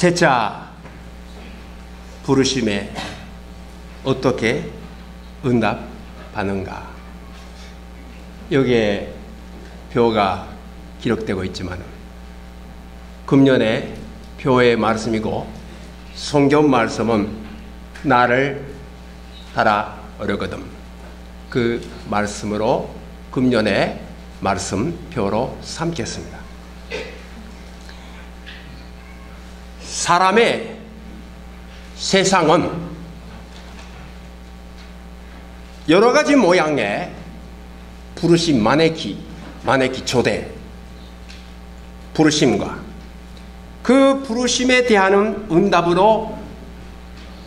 제자 부르심에 어떻게 응답하는가? 여기에 표가 기록되고 있지만 금년의 표의 말씀이고 성경 말씀은 나를 따라오려거든. 그 말씀으로 금년의 말씀 표로 삼겠습니다. 사람의 세상은 여러 가지 모양의 부르심, 마네키 초대 부르심과 그 부르심에 대한 응답으로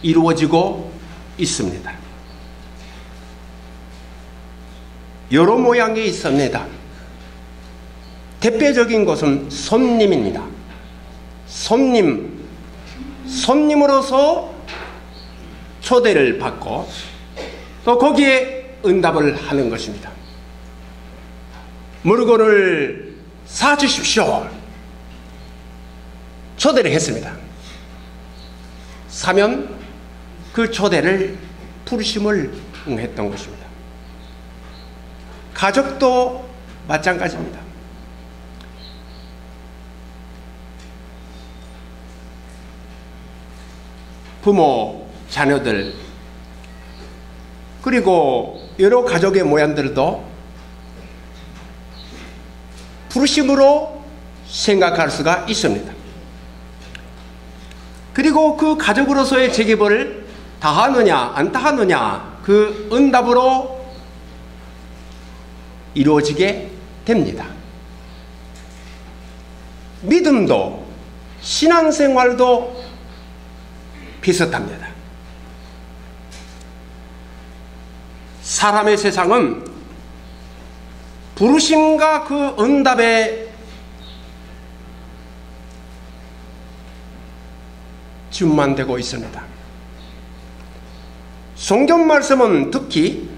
이루어지고 있습니다. 여러 모양이 있습니다. 대표적인 것은 손님입니다. 손님으로서 초대를 받고 또 거기에 응답을 하는 것입니다. 물건을 사주십시오. 초대를 했습니다. 사면 그 초대를 부르심을 응했던 것입니다. 가족도 마찬가지입니다. 부모, 자녀들, 그리고 여러 가족의 모양들도 부르심으로 생각할 수가 있습니다. 그리고 그 가족으로서의 책임을 다하느냐 안 다하느냐 그 응답으로 이루어지게 됩니다. 믿음도 신앙생활도 비슷합니다. 사람의 세상은 부르심과 그 응답에 준만되고 있습니다. 성경 말씀은 특히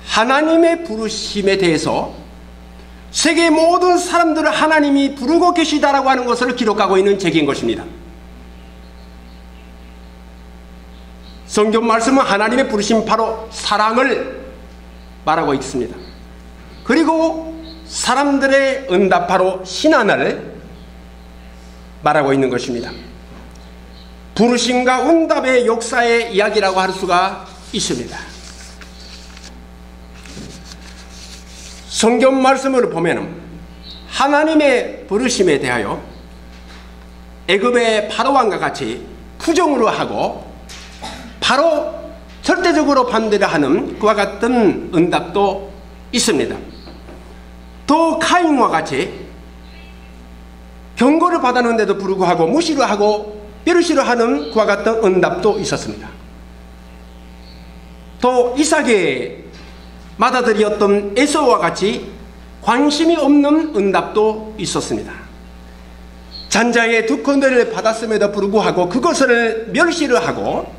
하나님의 부르심에 대해서 세계 모든 사람들을 하나님이 부르고 계시다라고 하는 것을 기록하고 있는 책인 것입니다. 성경 말씀은 하나님의 부르심 바로 사랑을 말하고 있습니다. 그리고 사람들의 응답 바로 신앙을 말하고 있는 것입니다. 부르심과 응답의 역사의 이야기라고 할 수가 있습니다. 성경 말씀을 보면 하나님의 부르심에 대하여 애굽의 바로왕과 같이 부정으로 하고 바로 절대적으로 반대를 하는 그와 같은 응답도 있습니다. 또 카인과 같이 경고를 받았는데도 불구하고 무시를 하고 멸시를 하는 그와 같은 응답도 있었습니다. 또 이삭의 맏아들이었던 에서와 같이 관심이 없는 응답도 있었습니다. 잔자의 두 건들을 받았음에도 불구하고 그것을 멸시를 하고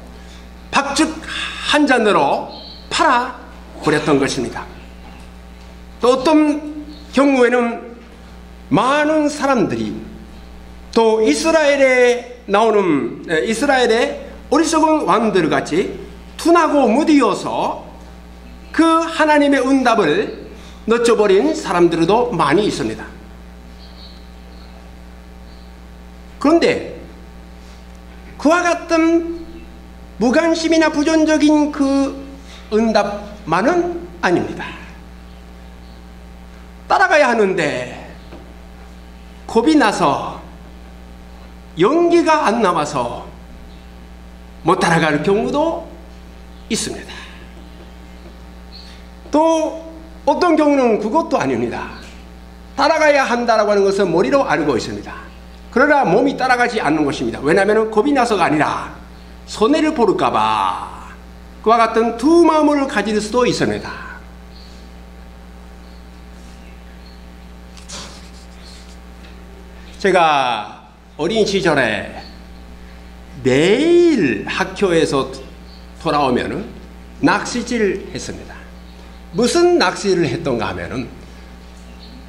박죽 한 잔으로 팔아버렸던 것입니다. 또 어떤 경우에는 많은 사람들이 또 이스라엘의 어리석은 왕들 같이 둔하고 무디어서 그 하나님의 응답을 놓쳐버린 사람들도 많이 있습니다. 그런데 그와 같은 무관심이나 부정적인 그 응답만은 아닙니다. 따라가야 하는데 겁이 나서 용기가 안 남아서 못 따라갈 경우도 있습니다. 또 어떤 경우는 그것도 아닙니다. 따라가야 한다라고 하는 것은 머리로 알고 있습니다. 그러나 몸이 따라가지 않는 것입니다. 왜냐하면 겁이 나서가 아니라 손해를 보를까봐 그와 같은 두 마음을 가질 수도 있습니다. 제가 어린 시절에 매일 학교에서 돌아오면 낚시질을 했습니다. 무슨 낚시를 했던가 하면은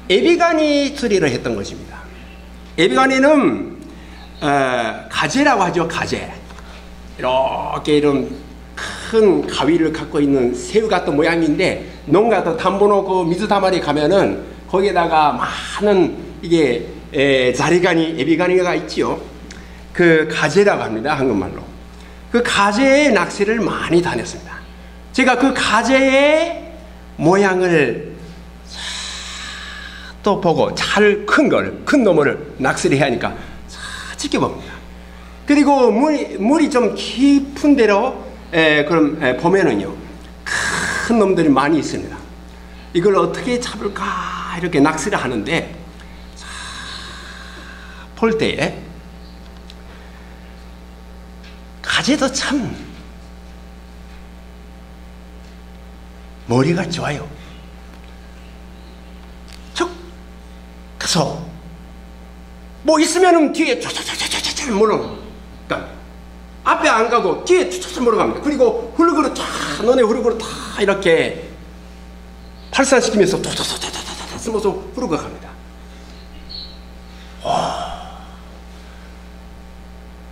에비가니釣이를 했던 것입니다. 에비가니는 가재라고 하죠. 가재. 이렇게 이런 큰 가위를 갖고 있는 새우 같은 모양인데, 농가도 담보노 그 미즈다마리 가면은 거기에다가 많은 이게 자리가니, 에비가니가 있지요. 그 가재라고 합니다. 한국말로. 그 가재의 낚시를 많이 다녔습니다. 제가 그 가재의 모양을 또 보고 잘 큰 놈을 낚시를 해야 하니까 잘 지켜봅니다. 그리고 물이 좀 깊은 데로 보면은요, 큰 놈들이 많이 있습니다. 이걸 어떻게 잡을까 이렇게 낚시를 하는데, 볼 때에 가재도 참 머리가 좋아요. 척 가서 뭐 있으면은 뒤에 쫙쫙쫙쫙쫙 물어. 그러니까 앞에 안 가고 뒤에 쫙쫙 물어갑니다. 그리고 후루구루 쫙 너네 후루구루 다 이렇게 발산시키면서 도도도도도도 쓰면서 후루구 갑니다.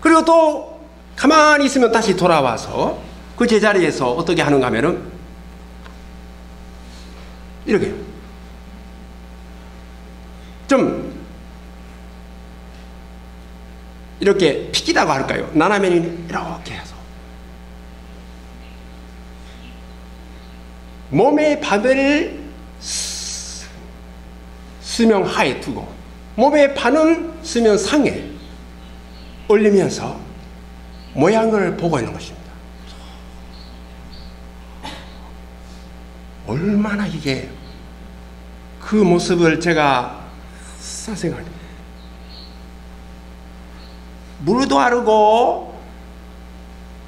그리고 또 가만히 있으면 다시 돌아와서 그 제자리에서 어떻게 하는가 하면은 이렇게 좀 이렇게 피기다고 할까요? 나나면이 이렇게 해서 몸의 반을 수명 하에 두고 몸의 반은 수면 상에 올리면서 모양을 보고 있는 것입니다. 얼마나 이게 그 모습을 제가 생각합니다. 물도 아르고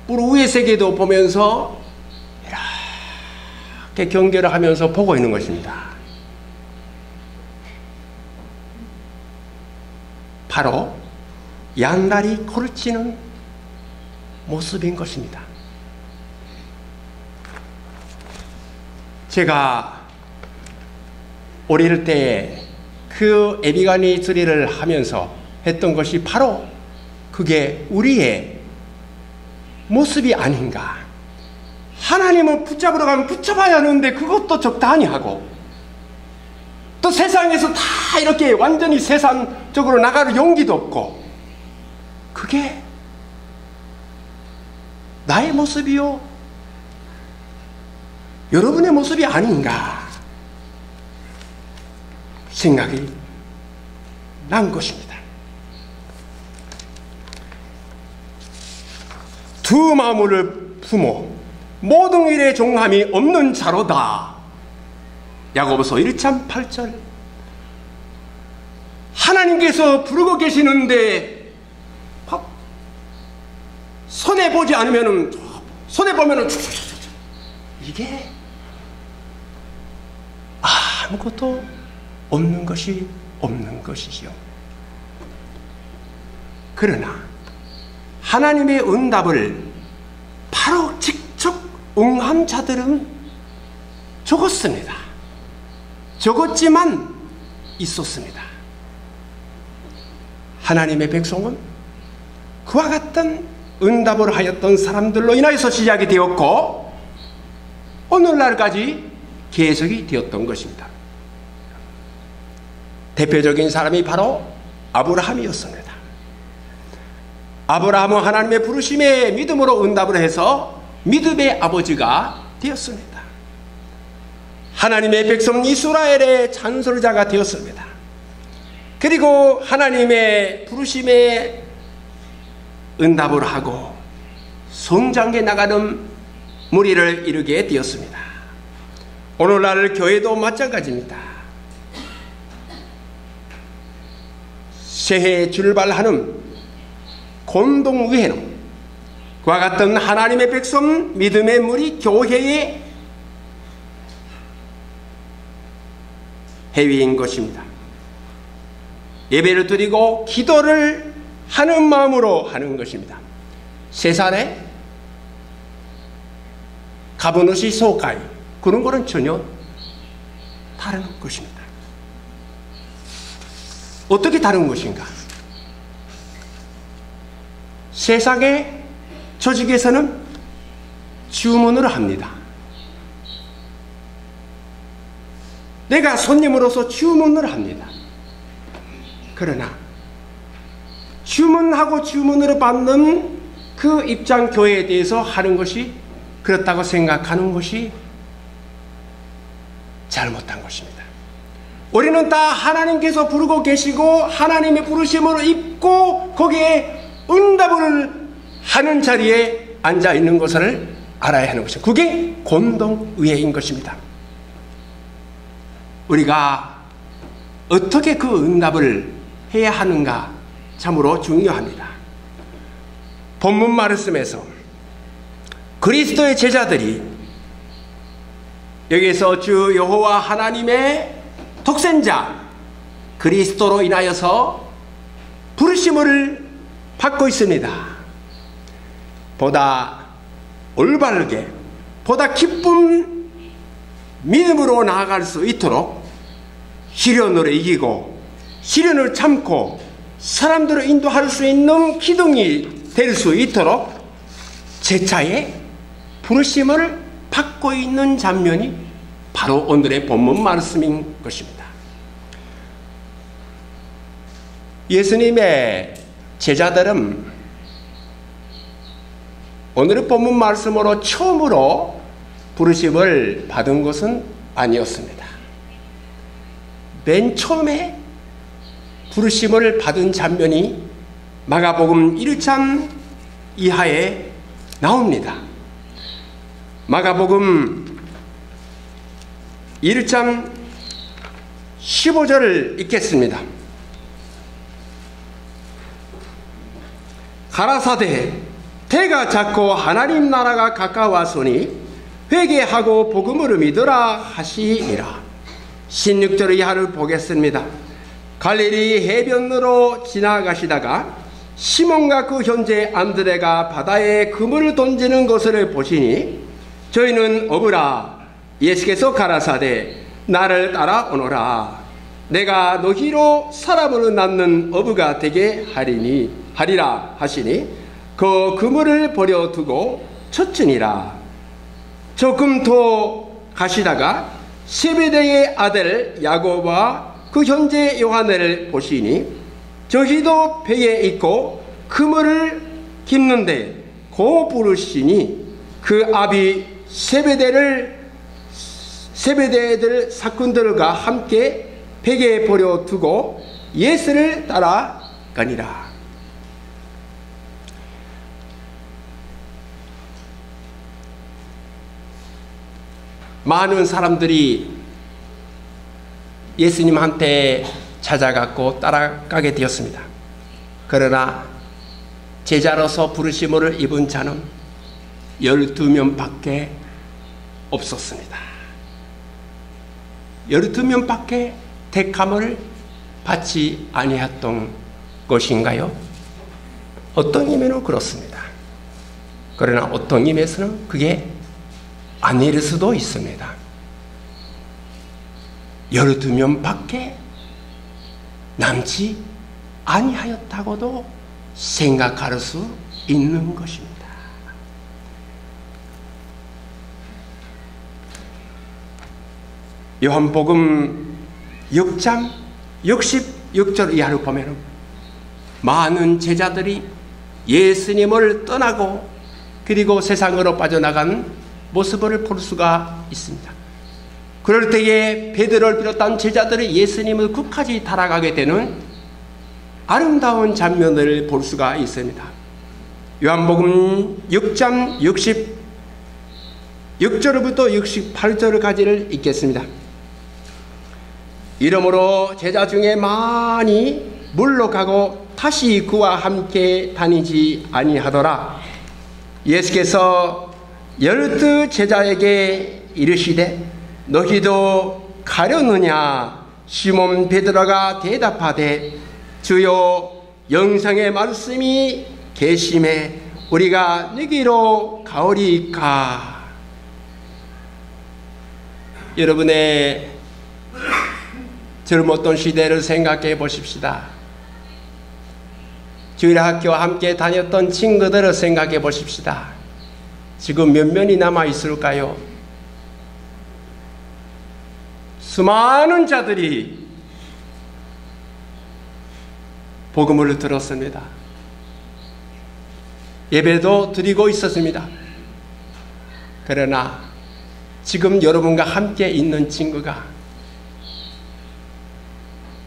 물 위의 세계도 보면서 이렇게 경계를 하면서 보고 있는 것입니다. 바로 양다리 코를 치는 모습인 것입니다. 제가 어릴 때 그 에비가니釣이를 하면서 했던 것이 바로 그게 우리의 모습이 아닌가. 하나님을 붙잡으러 가면 붙잡아야 하는데 그것도 적당히 하고, 또 세상에서 다 이렇게 완전히 세상적으로 나갈 용기도 없고, 그게 나의 모습이요, 여러분의 모습이 아닌가 생각이 난 것입니다. 두 마음을 품어 모든 일에 종함이 없는 자로다. 야고보서 1장 8절. 하나님께서 부르고 계시는데 손해 보지 않으면은, 손해 보면은 이게 아무것도 없는 것이지요. 그러나 하나님의 응답을 바로 직접 응한 자들은 적었습니다. 적었지만 있었습니다. 하나님의 백성은 그와 같은 응답을 하였던 사람들로 인하여서 시작이 되었고, 오늘날까지 계속이 되었던 것입니다. 대표적인 사람이 바로 아브라함이었습니다. 아브라함은 하나님의 부르심에 믿음으로 응답을 해서 믿음의 아버지가 되었습니다. 하나님의 백성 이스라엘의 찬송자가 되었습니다. 그리고 하나님의 부르심에 응답을 하고 성장해 나가는 무리를 이루게 되었습니다. 오늘날 교회도 마찬가지입니다. 새해 출발하는 공동의회는 그와 같은 하나님의 백성 믿음의 무리 교회의 회의인 것입니다. 예배를 드리고 기도를 하는 마음으로 하는 것입니다. 세상에 가보노시 소가이 그런 거는 전혀 다른 것입니다. 어떻게 다른 것인가? 세상의 조직에서는 주문을 합니다. 내가 손님으로서 주문을 합니다. 그러나 주문하고 주문으로 받는 그 입장 교회에 대해서 하는 것이 그렇다고 생각하는 것이 잘못한 것입니다. 우리는 다 하나님께서 부르고 계시고 하나님의 부르심을 입고 거기에 응답을 하는 자리에 앉아 있는 것을 알아야 하는 것입니다. 그게 공동의회인 것입니다. 우리가 어떻게 그 응답을 해야 하는가 참으로 중요합니다. 본문 말씀에서 그리스도의 제자들이 여기서 주 여호와 하나님의 독생자 그리스도로 인하여서 부르심을 받고 있습니다. 보다 올바르게 보다 기쁜 믿음으로 나아갈 수 있도록 시련을 이기고 시련을 참고 사람들을 인도할 수 있는 기둥이 될 수 있도록 제차에 부르심을 받고 있는 장면이 바로 오늘의 본문 말씀인 것입니다. 예수님의 제자들은 오늘의 본문 말씀으로 처음으로 부르심을 받은 것은 아니었습니다. 맨 처음에 부르심을 받은 장면이 마가복음 1장 이하에 나옵니다. 마가복음 1장 15절을 읽겠습니다. 가라사대 때가 찼고 하나님 나라가 가까웠으니 회개하고 복음을 믿으라 하시니라. 16절 이하를 보겠습니다. 갈릴리 해변으로 지나가시다가 시몬과 그 형제 안드레가 바다에 그물을 던지는 것을 보시니 저희는 어부라. 예수께서 가라사대 나를 따라오너라. 내가 너희로 사람을 낳는 어부가 되게 하리라 하시니 그 그물을 버려두고 쳤으니라. 조금 더 가시다가 세베대의 아들 야고보와 그 형제 요한을 보시니 저희도 배에 있고 그물을 깁는데 고 부르시니 그 아비 세베대들 사꾼들과 함께 배에 버려두고 예수를 따라가니라. 많은 사람들이 예수님한테 찾아갔고 따라가게 되었습니다. 그러나 제자로서 부르심을 입은 자는 12명밖에 없었습니다. 12명밖에 택함을 받지 아니했던 것인가요? 어떤 의미는 그렇습니다. 그러나 어떤 의미에서는 그게 아닐 수도 있습니다. 12명밖에 남지 아니하였다고도 생각할 수 있는 것입니다. 요한복음 6장 66절 이하를 보면 많은 제자들이 예수님을 떠나고 그리고 세상으로 빠져나간 모습을 볼 수가 있습니다. 그럴 때에 베드로를 비롯한 제자들이 예수님을 끝까지 따라가게 되는 아름다운 장면을 볼 수가 있습니다. 요한복음 6장 66절부터 68절까지를 읽겠습니다. 이러므로 제자 중에 많이 물러가고 다시 그와 함께 다니지 아니하더라. 예수께서 12 제자에게 이르시되 너희도 가려느냐? 시몬 베드로가 대답하되 주여 영생의 말씀이 계심에 우리가 너희로 가오리이까. 여러분의 젊었던 시대를 생각해 보십시다. 주일학교 함께 다녔던 친구들을 생각해 보십시다. 지금 몇 명이 남아 있을까요? 수많은 자들이 복음을 들었습니다. 예배도 드리고 있었습니다. 그러나 지금 여러분과 함께 있는 친구가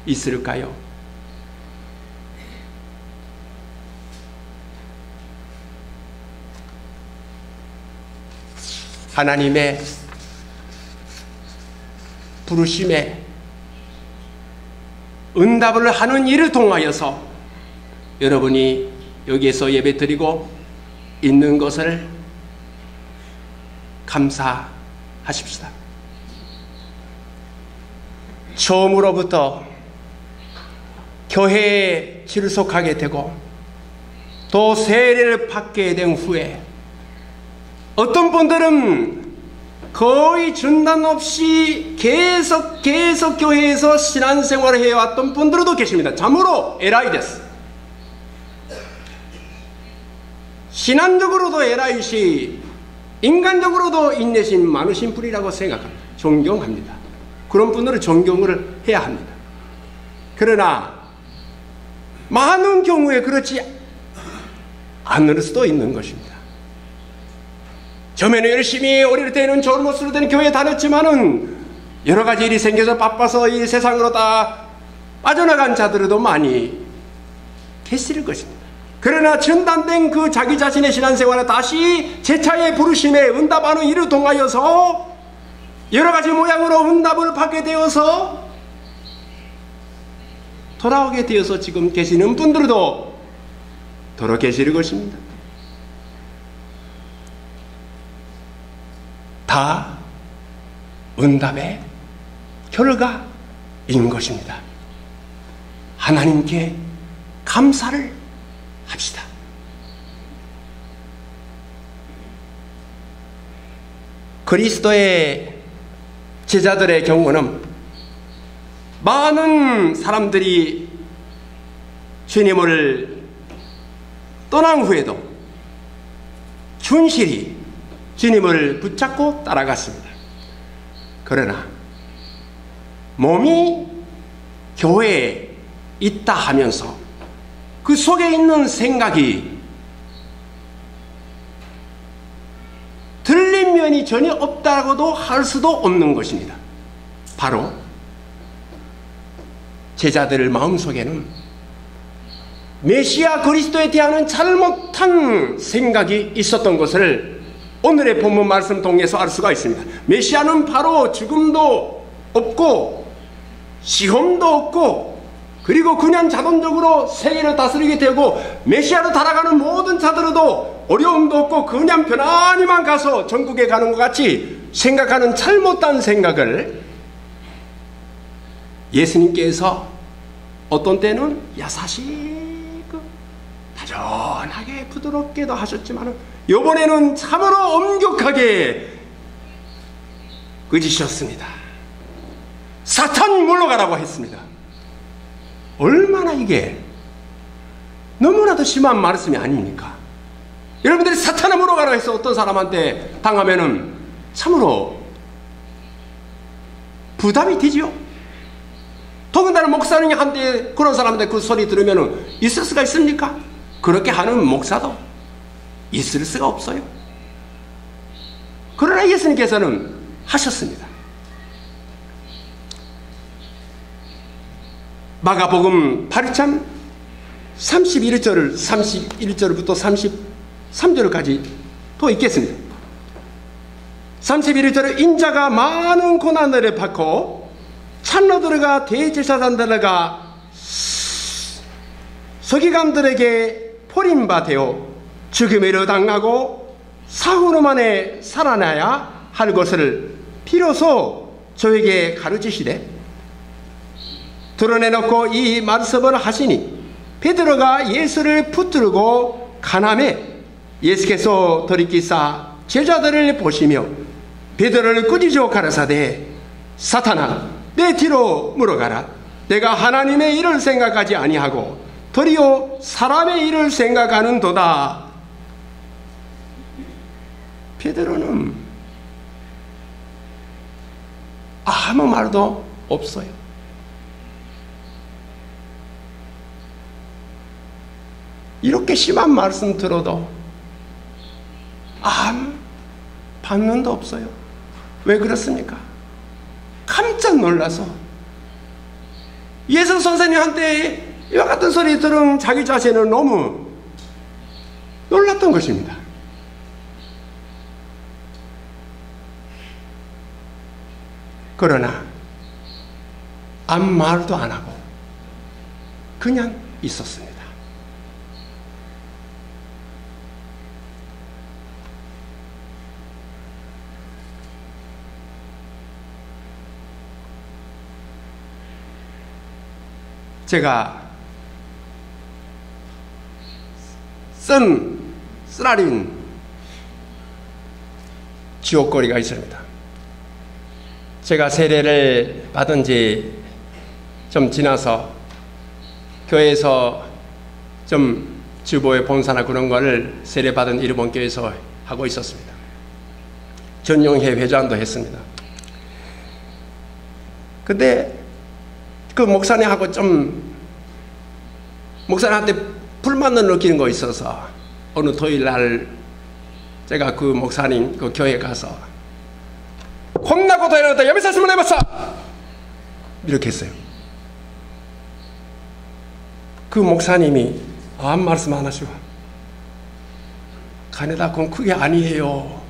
있을까요? 하나님의 부르심에 응답을 하는 일을 통하여서 여러분이 여기에서 예배드리고 있는 것을 감사하십시다. 처음으로부터 교회에 출석하게 되고 또 세례를 받게 된 후에 어떤 분들은 거의 중단 없이 계속 교회에서 신앙생활을 해왔던 분들도 계십니다. 참으로偉いです. 신앙적으로도偉い시 인간적으로도 인내심 많으신 분이라고 생각합니다. 존경합니다. 그런 분들은 존경을 해야 합니다. 그러나 많은 경우에 그렇지 않을 수도 있는 것입니다. 처음에는 열심히 어릴 때는 좋은 모습으로 된 교회에 다녔지만은 여러 가지 일이 생겨서 바빠서 이 세상으로 다 빠져나간 자들도 많이 계실 것입니다. 그러나 전단된 그 자기 자신의 신앙생활을 다시 제차의 부르심에 응답하는 일을 통하여서 여러 가지 모양으로 응답을 받게 되어서 돌아오게 되어서 지금 계시는 분들도 더러 계실 것입니다. 다 응답의 결과인 것입니다. 하나님께 감사를 합시다. 그리스도의 제자들의 경우는 많은 사람들이 주님을 떠난 후에도 충실히 주님을 붙잡고 따라갔습니다. 그러나 몸이 교회에 있다 하면서 그 속에 있는 생각이 틀린 면이 전혀 없다고도 할 수도 없는 것입니다. 바로 제자들 마음속에는 메시아 그리스도에 대한 잘못한 생각이 있었던 것을 오늘의 본문 말씀 통해서 알 수가 있습니다. 메시아는 바로 죽음도 없고 시험도 없고 그리고 그냥 자동적으로 세계를 다스리게 되고 메시아로 달아가는 모든 자들도 어려움도 없고 그냥 편안히만 가서 전국에 가는 것 같이 생각하는 잘못된 생각을 예수님께서 어떤 때는 야사시고 다정하게 부드럽게도 하셨지만 이번에는 참으로 엄격하게 꾸짖으셨습니다. 사탄 물러가라고 했습니다. 얼마나 이게 너무나도 심한 말씀이 아닙니까? 여러분들이 사탄을 물어가라 해서 어떤 사람한테 당하면은 참으로 부담이 되지요. 더군다나 목사님한테 그런 사람한테 그 소리 들으면은 있을 수가 있습니까? 그렇게 하는 목사도 있을 수가 없어요. 그러나 예수님께서는 하셨습니다. 마가복음 8장 31절부터 33절까지 또 읽겠습니다. 31절에 인자가 많은 고난을 받고 찬로들과 대제사장들과 서기관들에게 포림바 되어 죽음을 당하고 사흘 만에 살아나야 할 것을 비로소 저에게 가르치시되 드러내놓고 이 말씀을 하시니 베드로가 예수를 붙들고 가남에 예수께서 돌이키사 제자들을 보시며 베드로를 꾸짖어 가라사대 사탄아 내 뒤로 물러가라. 내가 하나님의 일을 생각하지 아니하고 도리어 사람의 일을 생각하는도다. 베드로는 아무 말도 없어요. 이렇게 심한 말씀 들어도 아무 반응도 없어요. 왜 그렇습니까? 깜짝 놀라서 예수 선생님한테 이와 같은 소리 들은 자기 자신은 너무 놀랐던 것입니다. 그러나 아무 말도 안 하고 그냥 있었습니다. 제가 쓰라린 지옥거리가 있습니다. 제가 세례를 받은 지 좀 지나서 교회에서 좀 주보의 본사나 그런 거를 세례받은 일본 교회에서 하고 있었습니다. 전용회 회장도 했습니다. 근데 그 목사님하고 좀 목사님한테 불만을 느끼는 거 있어서 어느 토요일 날 제가 그 목사님 그 교회에 가서 혼나고 다녔다 여비사슴을 해봤어 이렇게 했어요. 그 목사님이 아무 말씀 안 하시고 가네다 그건 그게 아니에요.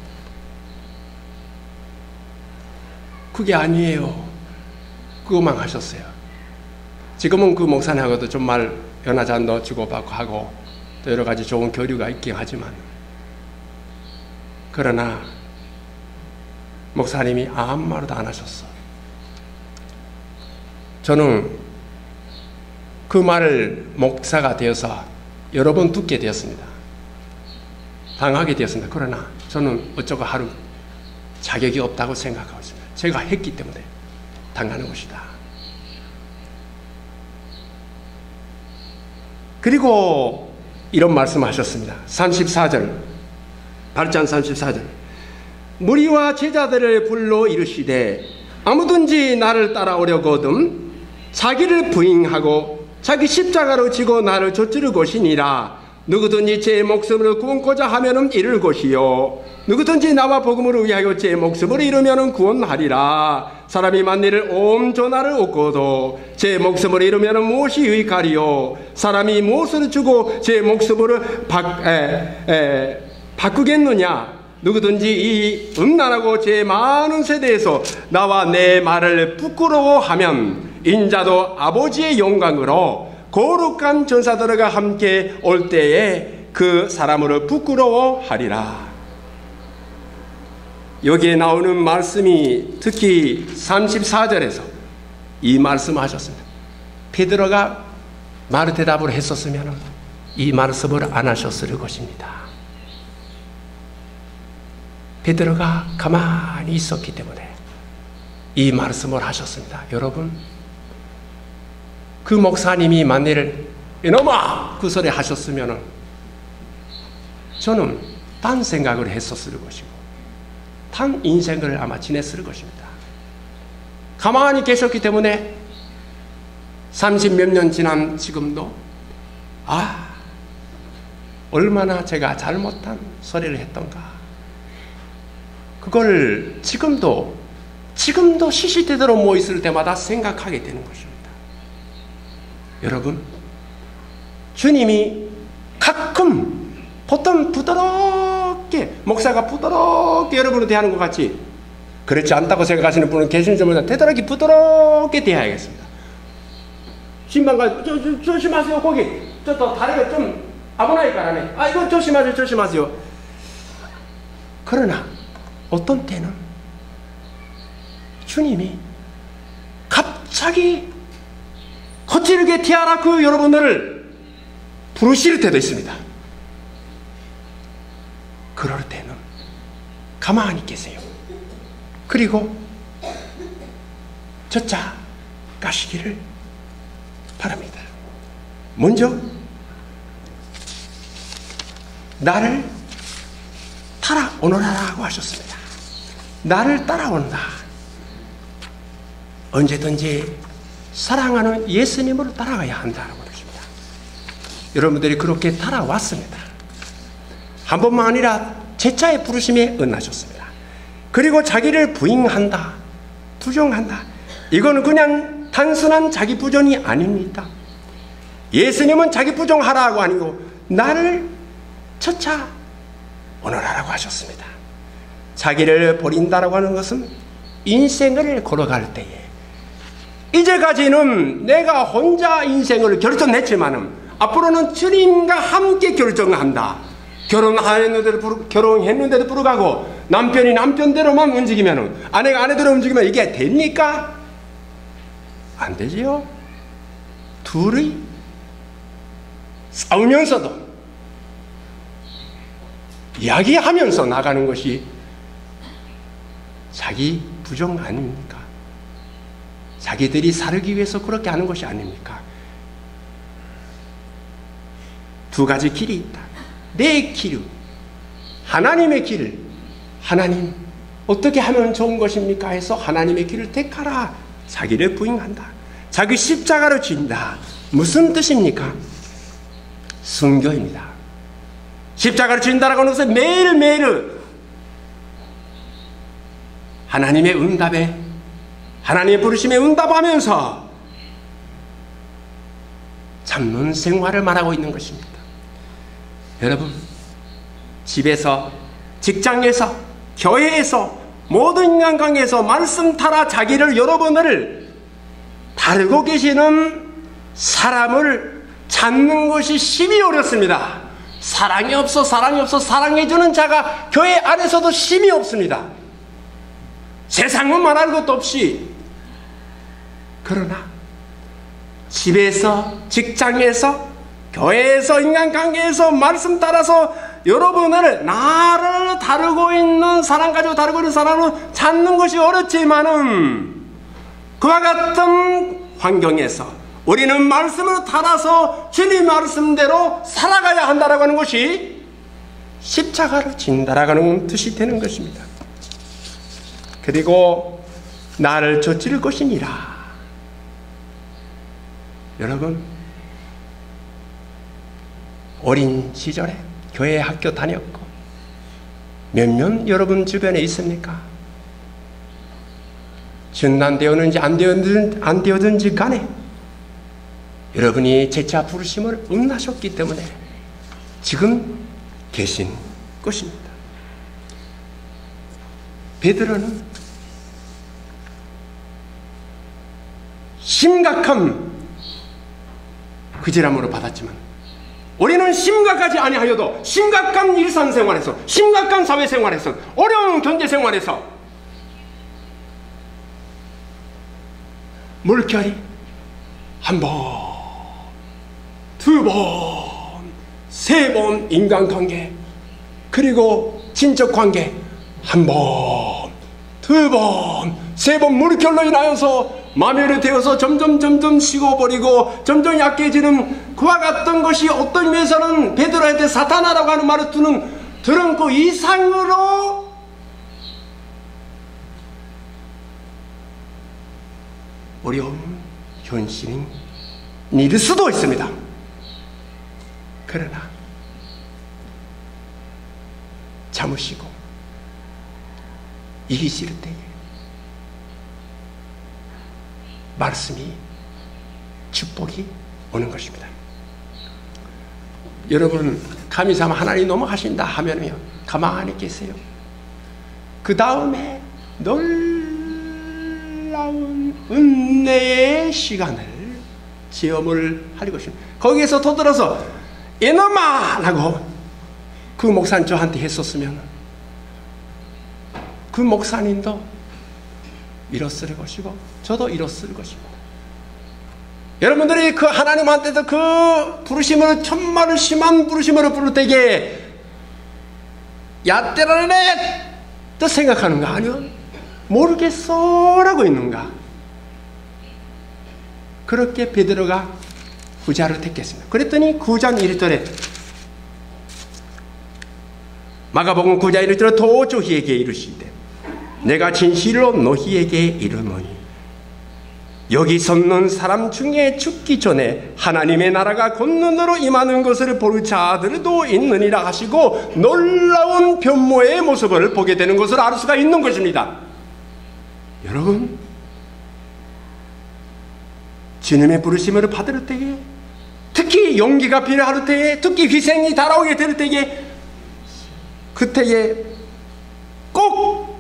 그게 아니에요. 그것만 하셨어요. 지금은 그 목사님하고도 정말 연하잔도 주고받고 하고 또 여러 가지 좋은 교류가 있긴 하지만 그러나 목사님이 아무 말도 안 하셨어. 저는 그 말을 목사가 되어서 여러 번 듣게 되었습니다. 당하게 되었습니다. 그러나 저는 어쩌고 하루 자격이 없다고 생각하고 있습니다. 제가 했기 때문에 당하는 것이다. 그리고 이런 말씀하셨습니다. 34절 8장 34절 무리와 제자들을 불러 이르시되 아무든지 나를 따라오려거든 자기를 부인하고 자기 십자가로 지고 나를 좇을 것이니라. 누구든지 제 목숨을 구원고자 하면은 잃을 것이요 누구든지 나와 복음을 위하여 제 목숨을 잃으면은 구원하리라. 사람이 만일 온 전하를 얻고도 제 목숨을 잃으면은 무엇이 유익하리요. 사람이 무엇을 주고 제 목숨을 바꾸겠느냐. 누구든지 이 음란하고 제 많은 세대에서 나와 내 말을 부끄러워하면 인자도 아버지의 영광으로 거룩한 전사들과 함께 올 때에 그 사람을 부끄러워하리라. 여기에 나오는 말씀이 특히 34절에서 이 말씀하셨습니다. 베드로가 말 대답을 했었으면 이 말씀을 안 하셨을 것입니다. 베드로가 가만히 있었기 때문에 이 말씀을 하셨습니다. 여러분, 그 목사님이 만일 이놈아 그 소리 하셨으면 저는 딴 생각을 했었을 것이고 딴 인생을 아마 지냈을 것입니다. 가만히 계셨기 때문에 30몇 년 지난 지금도 얼마나 제가 잘못한 소리를 했던가 그걸 지금도 시시때대로 모였을 때마다 생각하게 되는 것입니다. 여러분, 주님이 가끔 보통 부드럽게 목사가 부드럽게 여러분을 대하는 것 같이 그렇지 않다고 생각하시는 분은 계신지 모르겠는데 되도록 부드럽게 대해야겠습니다. 신방가 조심하세요. 거기 또 다리가 좀 아무나니까 하네. 이거 조심하세요. 그러나 어떤 때는 주님이 갑자기 거칠게 티아라 그 여러분들을 부르실 때도 있습니다. 그럴 때는 가만히 계세요. 그리고 쫓아가시기를 바랍니다. 먼저 나를 따라오너라고 하셨습니다. 나를 따라온다. 언제든지 사랑하는 예수님을 따라가야 한다고 그러십니다. 여러분들이 그렇게 따라왔습니다. 한 번만 아니라 제자의 부르심에 응하셨습니다. 그리고 자기를 부인한다, 부정한다. 이거는 그냥 단순한 자기 부정이 아닙니다. 예수님은 자기 부정하라고 아니고 나를 쫓아 오너라라고 하셨습니다. 자기를 버린다라고 하는 것은 인생을 걸어갈 때에 이제까지는 내가 혼자 인생을 결정했지만은 앞으로는 주님과 함께 결정한다. 결혼했는데도 불구하고 남편이 남편대로만 움직이면은 아내가 아내대로 움직이면 이게 됩니까? 안 되지요. 둘이 싸우면서도 이야기하면서 나가는 것이 자기 부정 아닙니까? 자기들이 살기 위해서 그렇게 하는 것이 아닙니까? 두 가지 길이 있다. 내 길, 하나님의 길. 하나님 어떻게 하면 좋은 것입니까? 해서 하나님의 길을 택하라. 자기를 부인한다. 자기 십자가를 진다. 무슨 뜻입니까? 순교입니다. 십자가를 진다라고 하는 것은 매일매일 하나님의 응답에, 하나님의 부르심에 응답하면서 참는 생활을 말하고 있는 것입니다. 여러분, 집에서, 직장에서, 교회에서, 모든 인간관계에서 말씀 따라 자기를 여러분을 다루고 계시는 사람을 찾는 것이 심히 어렵습니다. 사랑이 없어 사랑해주는 자가 교회 안에서도 심히 없습니다. 세상은 말할 것도 없이. 그러나 집에서, 직장에서, 교회에서, 인간관계에서 말씀 따라서 여러분을, 나를 다루고 있는 사람, 가지고 다루고 있는 사람을 찾는 것이 어렵지만은 그와 같은 환경에서 우리는 말씀을 따라서 주님 말씀대로 살아가야 한다라고 하는 것이 십자가를 진다라고 하는 뜻이 되는 것입니다. 그리고 나를 쫓을 것이니라. 여러분, 어린 시절에 교회 학교 다녔고 몇몇 여러분 주변에 있습니까? 전단되었는지 안 되었는지 간에 여러분이 제자 부르심을 응하셨기 때문에 지금 계신 것입니다. 베드로는 심각한 그지람으로 받았지만 우리는 심각하지 아니하여도 심각한 일상생활에서, 심각한 사회생활에서, 어려운 경제생활에서 물결이 한 번, 두 번, 세 번 인간관계, 그리고 친척관계 한 번, 두 번, 세 번 물결로 인하여서 마멸이 되어서 점점 식어버리고 점점 약해지는 그와 같은 것이 어떤 면에서는 베드로한테 사탄아라고 하는 말을 들은 그 이상으로 어려운 현실인 일일 수도 있습니다. 그러나 참으시고 이기실 때에 말씀이, 축복이 오는 것입니다. 여러분, 감히삼아 하나님 넘어가신다 하면요, 가만히 계세요. 그 다음에 놀라운 은혜의 시간을 체험을 할 것입니다. 거기에서 터들어서 이놈아! 라고 그 목사님 저한테 했었으면 그 목사님도 잃었을 것이고 저도 잃었을 것입니다. 여러분들이 그 하나님한테도 그 부르심을, 천만을 심한 부르심으로 부를 때에 야떼라네 또 생각하는가? 아니요, 모르겠어 라고 있는가? 그렇게 베드로가 후자를 택했습니다. 그랬더니 9장 1절에 마가복음 9장 1절에 또 저희에게 이르시되 내가 진실로 너희에게 이르노니 여기 섰는 사람 중에 죽기 전에 하나님의 나라가 곧 눈으로 임하는 것을 볼 자들도 있느니라 하시고 놀라운 변모의 모습을 보게 되는 것을 알 수가 있는 것입니다. 여러분, 주님의 부르심을 받을 때에, 특히 용기가 필요할 때에, 특히 희생이 다가오게 될 때에, 그때에 꼭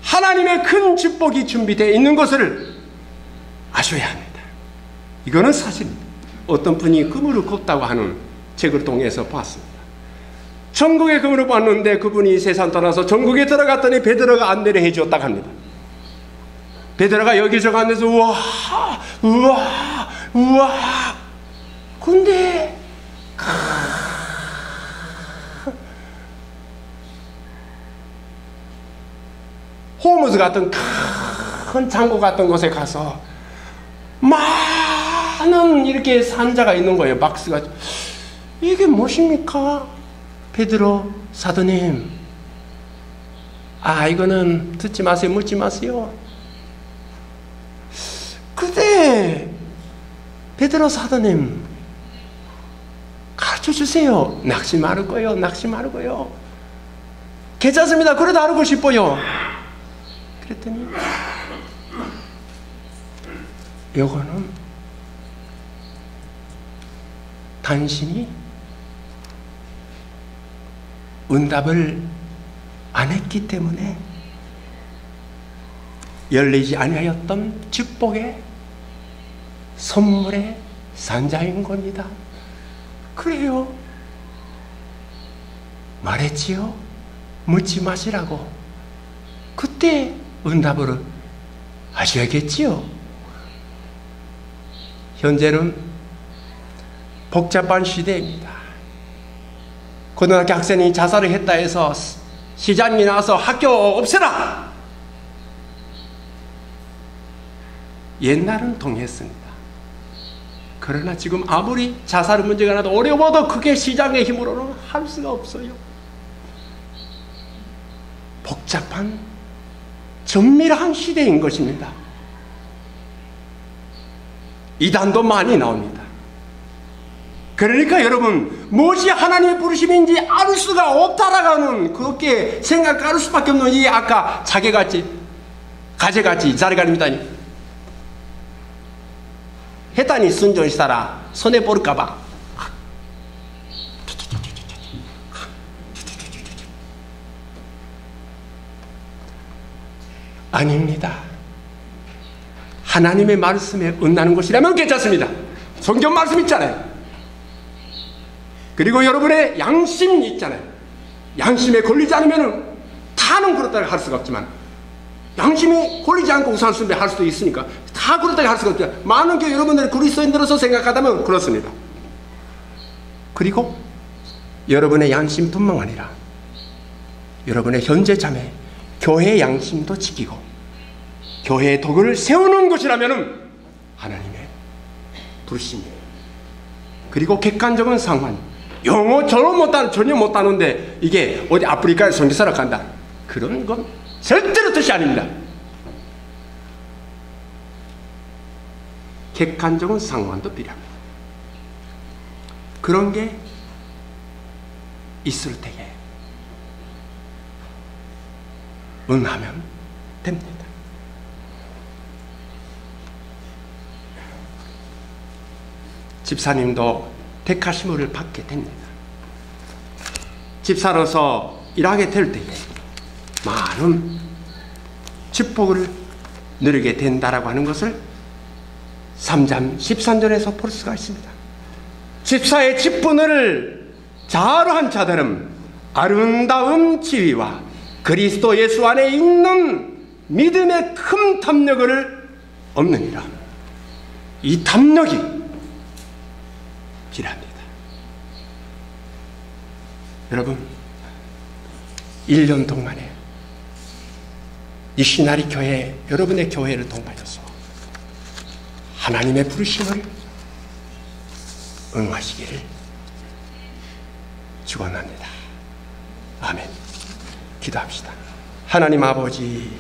하나님의 큰 축복이 준비되어 있는 것을 아셔야 합니다. 이거는 사실입니다. 어떤 분이 그물을 걷다고 하는 책을 통해서 봤습니다. 천국에 그물을 봤는데 그분이 세상 떠나서 전국에 들어갔더니 베드로가 안내를 해주었다고 합니다. 베드로가 여기저기 앉아서 우와 우와 우와, 근데 호무즈 같은 큰 창고 같은 곳에 가서 많은 이렇게 산자가 있는 거예요. 박스가. 이게 무엇입니까? 베드로 사도님, 이거는 듣지 마세요. 묻지 마세요. 그때 베드로 사도님 가르쳐 주세요. 낚시 말고요. 낚시 말고요. 괜찮습니다. 그래도 알고 싶어요. 그랬더니 요거는 당신이 응답을 안 했기 때문에 열리지 아니하였던 축복의 선물의 산자인 겁니다. 그래요. 말했지요. 묻지 마시라고. 그때 응답을 하셔야겠지요. 현재는 복잡한 시대입니다. 고등학교 학생이 자살을 했다 해서 시장이 나와서 학교 없애라! 옛날은 동의했습니다. 그러나 지금 아무리 자살 문제가 나도 어려워도 그게 시장의 힘으로는 할 수가 없어요. 복잡한 정밀한 시대인 것입니다. 이단도 많이 나옵니다. 그러니까 여러분, 무엇이 하나님의 부르심인지 알 수가 없다라고는 그렇게 생각할 수밖에 없는 이 아까 자개같이 가재같이 자리가립니다. 했다니 순종시사라 손해볼까봐. 아닙니다. 하나님의 말씀에 응하는 것이라면 괜찮습니다. 성경 말씀 있잖아요. 그리고 여러분의 양심이 있잖아요. 양심에 걸리지 않으면 다는 그렇다고 할 수가 없지만 양심이 걸리지 않고 우상숭배 할 수도 있으니까 다 그렇다고 할 수가 없지만 많은 게 여러분들이 그리스도인들로서 생각하다면 그렇습니다. 그리고 여러분의 양심뿐만 아니라 여러분의 현재 자매 교회의 양심도 지키고 교회의 덕을 세우는 것이라면 하나님의 부르심이에요. 그리고 객관적인 상황, 영어 전혀 못하는데 이게 어디 아프리카에 선교사를 간다, 그런 건 절대로 뜻이 아닙니다. 객관적인 상황도 필요합니다. 그런 게 있을 때에 응하면 됩니다. 집사님도 택하심을 받게 됩니다. 집사로서 일하게 될 때에 많은 축복을 누리게 된다라고 하는 것을 3장 13절에서 볼 수가 있습니다. 집사의 직분을 잘 한 자들은 아름다운 지위와 그리스도 예수 안에 있는 믿음의 큰 탐욕을 얻느니라. 이 탐욕이 필요합니다. 여러분, 1년 동안에 이 시나리 교회, 여러분의 교회를 통하여서 하나님의 부르심을 응하시기를 축원합니다. 아멘. 기도합시다. 하나님 아버지,